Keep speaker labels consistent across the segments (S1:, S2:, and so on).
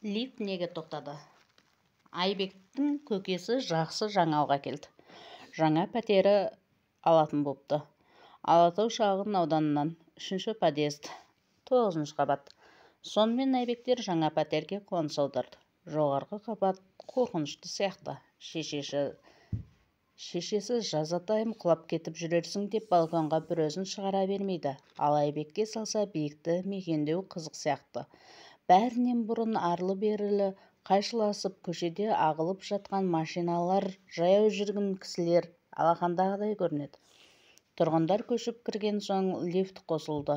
S1: Лифт неге тоқтады? Айбектің көкесі жақсы жаңалық әкелді. Жаңа пәтері алатын болыпты. Алатау шағын ауданынан 3-ші подъезд, 9-ші қабат. Сонымен Айбектер жаңа пәтерге қоныс аударды. Жоғарғы қабат қорқынышты сияқты. Шешесі жазатайым құлап кетіп жүрерсің деп балконға бір өзін шығара бермейді. Ал Айбекке салса биікті мекендеу қызық сияқты. Бәрінен бұрын арлы-берлі қайшыласып көшеде ағылып жатқан машиналар, жаяу жүргін кісілер алақандағыдай көрінеді. Тұрғындар көшіп кірген соң лифт қосылды.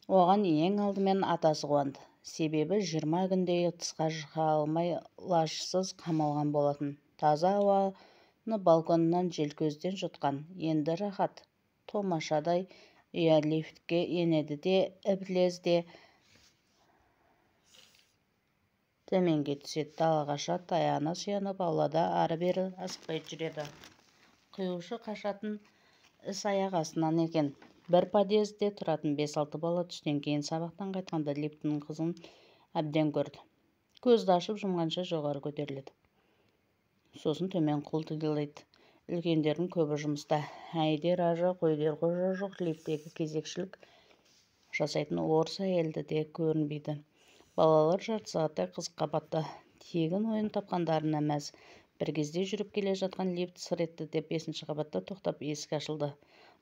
S1: Оған ең алдымен атасы қуанды. Себебі 20 күндей тысқа шыға алмай лажсыз қамалған болатын. Таза ауаны балконнан желкөзден жұтқан. Енді рахат. Томашадай ұя лифтке енеді де ібілезде төменге түседі. Далағаша таяна сұянып аулада ары-бері асықпай жүреді. Құюшы қашатын іс-аяқ астынан екен. Бір подъезде тұратын 5-6 бала түстен кейін сабақтан қайтқанда лифттің қызын әбден көрді. Көзді ашып жұмғанша жоғары көтеріледі. Сосын төмен құлдилайды. Үлкендердің көбі жұмыста. Әйдер ажы, қойдер қожа жоқ. Лифттегі кезекшілік жасайтын орыс әйелді де көрінбейді. Балалар жарты сағаттай қызыққа батты. Тегін ойын тапқандарына мәз. Бір кезде жүріп келе жатқан лифт сыр етті деп 5-ші қабатта тоқтап есік ашылды.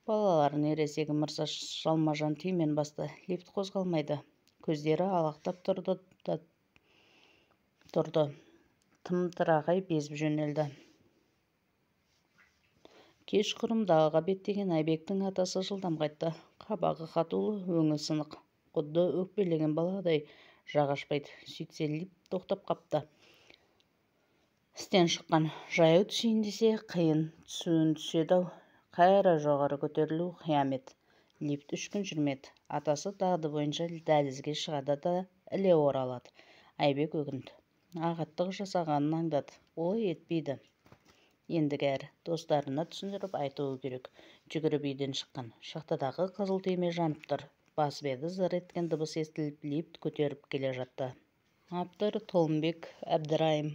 S1: Балалардың ересегі мырза жалма-жан түймен басты. Лифт қозғалмайды. Көздері алақтап тұрды. Тым-тырағай безіп жөнелді. Кешқұрым далаға беттеген Айбектің атасы жылдам қайтты. Қабағы қатулы, өңі сынық. Құдды өкпелеген баладай жақ ашпайды. Сөйтсе лифт тоқтап қапты. Істен шыққан. Жаяу түсейін десе қиын. Түседі-ау. Қайра жоғары көтерілу қиямет. Лифт 3 күн жүрмеді. Атасы дағды бойынша дәлізге шығады да іле оралады. Айбек өкінді. Ағаттық жасағанын аңдады. Олай етпейді. Ендігі әрі достарына түсіндіріп айтуы керек. Жүгіріп үйден шыққан. Шахтадағы қызыл түйме жанып тұр. Басып еді, зыр еткен дыбыс естіліп, лифт көтеріп келе жатты. Автор Толымбек Әбдірайым.